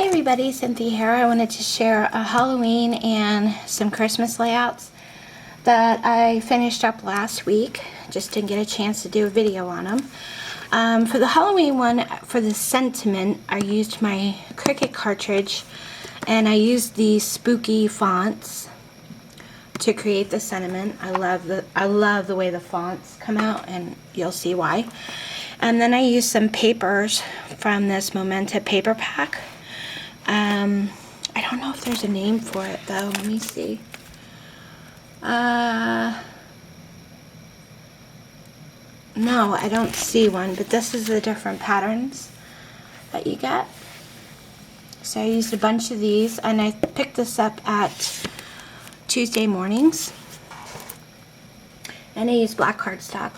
Hey everybody, Cynthia here. I wanted to share a Halloween and some Christmas layouts that I finished up last week. Just didn't get a chance to do a video on them. For the Halloween one, for the sentiment, I used my Cricut cartridge and I used these spooky fonts to create the sentiment. I love the way the fonts come out, and you'll see why. And then I used some papers from this Memento paper pack. I don't know if there's a name for it though. Let me see. No, I don't see one, but this is the different patterns that you get. So I used a bunch of these, and I picked this up at Tuesday mornings. And I used black cardstock,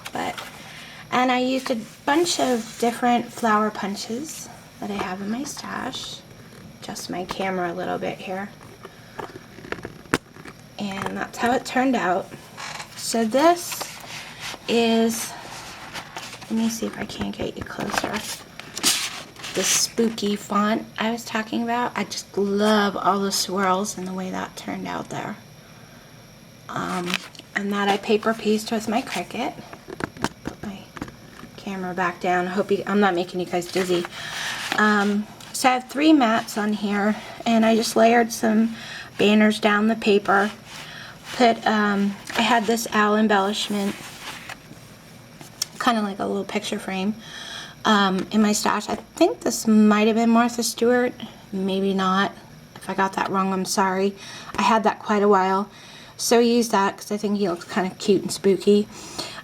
and I used a bunch of different flower punches that I have in my stash. Adjust my camera a little bit here. And that's how it turned out. So this is, let me see if I can't get you closer. The spooky font I was talking about. I just love all the swirls and the way that turned out there. And that I paper pieced with my Cricut. Put my camera back down. I'm not making you guys dizzy. So I have 3 mats on here, and I just layered some banners down the paper. I had this owl embellishment, kind of like a little picture frame, in my stash. I think this might have been Martha Stewart, maybe not. If I got that wrong, I'm sorry. I had that quite a while, so I used that because I think he looks kind of cute and spooky.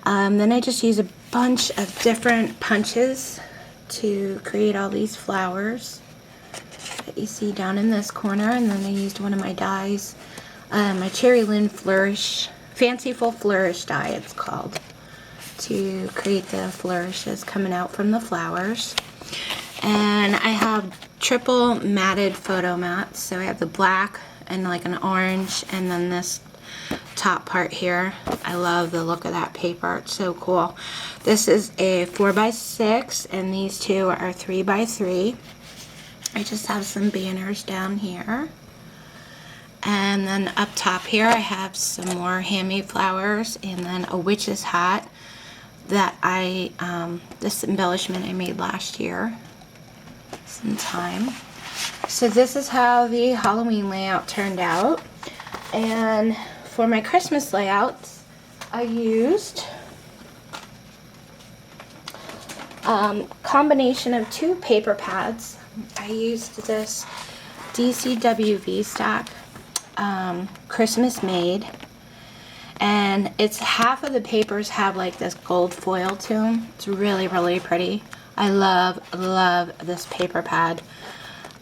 Then I just used a bunch of different punches to create all these flowers that you see down in this corner, and then I used one of my dies, my Cherry Lynn Flourish, Fanciful Flourish die it's called, to create the flourishes coming out from the flowers. And I have triple matted photo mats, so I have the black and like an orange, and then this top part here. I love the look of that paper. It's so cool. This is a 4x6, and these two are 3x3. I just have some banners down here, and then up top here I have some more handmade flowers, and then a witch's hat that this embellishment I made last year sometime. So this is how the Halloween layout turned out. And for my Christmas layouts, I used combination of 2 paper pads. I used this DCWV stack, Christmas Made, and it's half of the papers have like this gold foil to them. It's really, really pretty. I love this paper pad.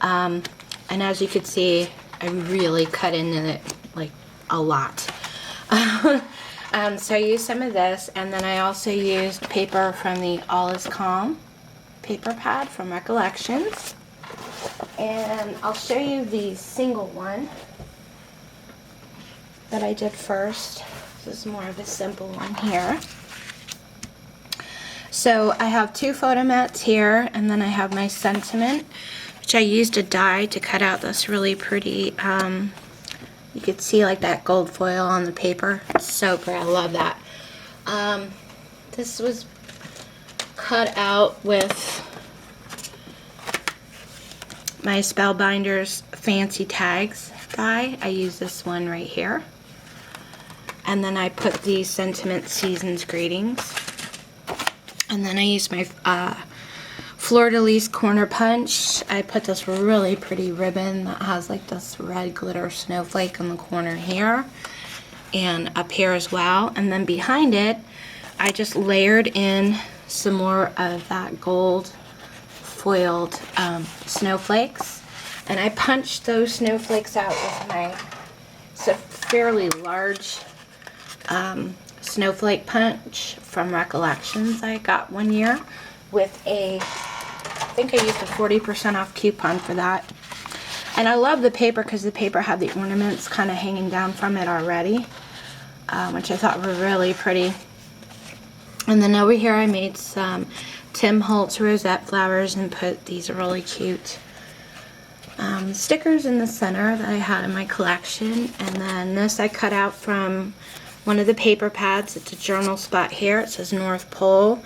And as you can see, I really cut into it like a lot. So I used some of this, and then I also used paper from the All Is Calm paper pad from Recollections. And I'll show you the single one that I did first. This is more of a simple one here. So I have 2 photo mats here, and then I have my sentiment, which I used a die to cut out this really pretty, you could see like that gold foil on the paper. It's so pretty. I love that. This was cut out with my Spellbinders Fancy Tags die. I use this one right here. And then I put the Sentiment Seasons Greetings. And then I used my Fleur de Lis Corner Punch. I put this really pretty ribbon that has like this red glitter snowflake in the corner here and up here as well. And then behind it, I just layered in some more of that gold foiled snowflakes, and I punched those snowflakes out with it's a fairly large snowflake punch from Recollections I got one year with I think I used a 40% off coupon for that. And I love the paper because the paper had the ornaments kind of hanging down from it already, which I thought were really pretty. And then over here I made some Tim Holtz rosette flowers and put these really cute stickers in the center that I had in my collection, and then this I cut out from one of the paper pads. It's a journal spot here. It says North Pole,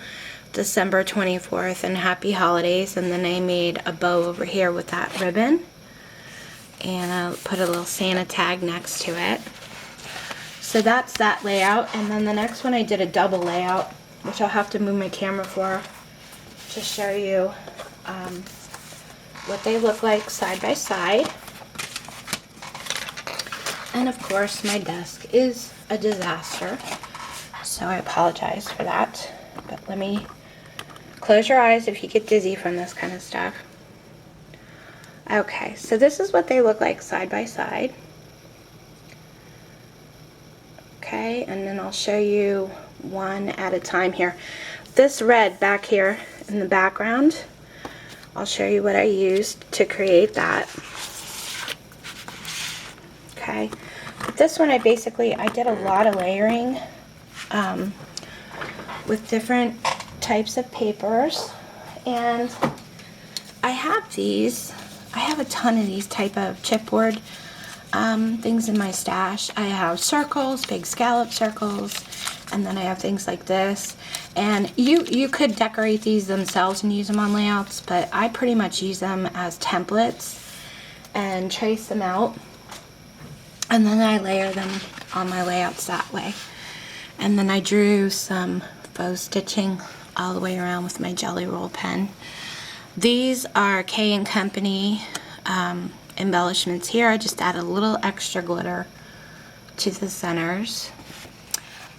December 24th, and Happy Holidays. And then I made a bow over here with that ribbon, and I put a little Santa tag next to it. So that's that layout. And then the next one I did a double layout, which I'll have to move my camera for to show you what they look like side by side. And of course my desk is a disaster, so I apologize for that, but let me close your eyes if you get dizzy from this kind of stuff. Okay, so this is what they look like side by side. Okay, and then I'll show you one at a time here. This red back here in the background, I'll show you what I used to create that. Okay, but this one I did a lot of layering with different types of papers, and I have a ton of these type of chipboard things in my stash. I have circles, big scallop circles, and then I have things like this. And you could decorate these themselves and use them on layouts, but I pretty much use them as templates and trace them out, and then I layer them on my layouts that way. And then I drew some faux stitching all the way around with my Jelly Roll pen. These are K & Company embellishments here. I just added a little extra glitter to the centers.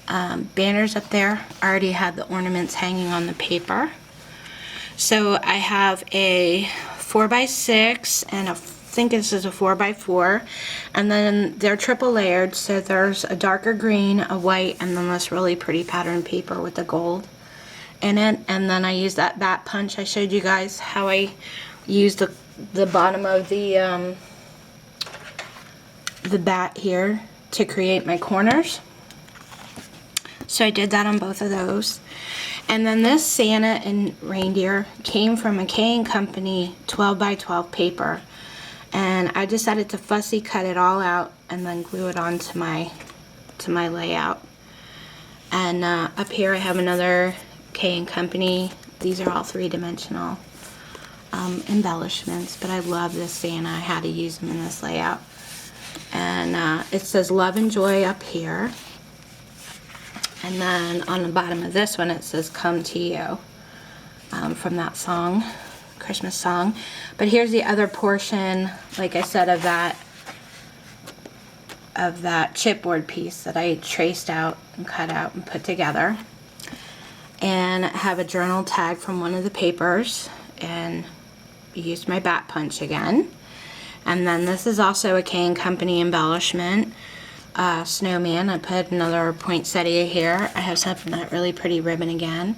Banners up there. I already had the ornaments hanging on the paper. So I have a 4x6 and I think this is a 4x4, and then they're triple layered, so there's a darker green, a white, and then this really pretty pattern paper with the gold in it. And then I use that bat punch. I showed you guys how I used the bottom of the bat here to create my corners. So I did that on both of those. And then this Santa and reindeer came from a K & Company 12x12 paper. And I decided to fussy cut it all out and then glue it onto my layout. And up here I have another K & Company. These are all three-dimensional embellishments, but I love this Santa. I had to use them in this layout. And it says Love and Joy up here. And then on the bottom of this one it says Come to You, from that song, Christmas song. But here's the other portion, like I said, of that chipboard piece that I traced out and cut out and put together. And I have a journal tag from one of the papers, and used my bat punch again. And then this is also a K & Company embellishment. Snowman. I put another poinsettia here. I have something that really pretty ribbon again,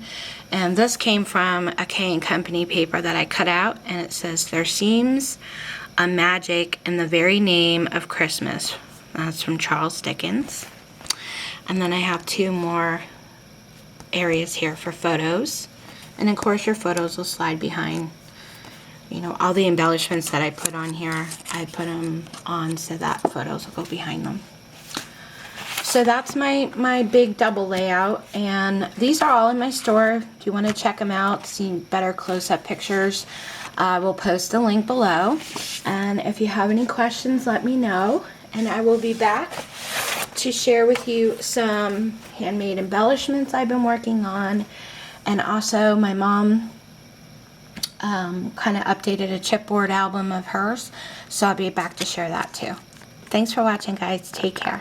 and this came from a K & Company paper that I cut out, and it says there seems a magic in the very name of Christmas. That's from Charles Dickens. And then I have two more areas here for photos, and of course your photos will slide behind. You know, all the embellishments that I put on here, I put them on so that photos will go behind them. So that's my big double layout, and these are all in my store. If you want to check them out, see better close-up pictures, we'll post a link below. And if you have any questions, let me know, and I will be back to share with you some handmade embellishments I've been working on. And also my mom kind of updated a chipboard album of hers, so I'll be back to share that too. Thanks for watching, guys. Take care.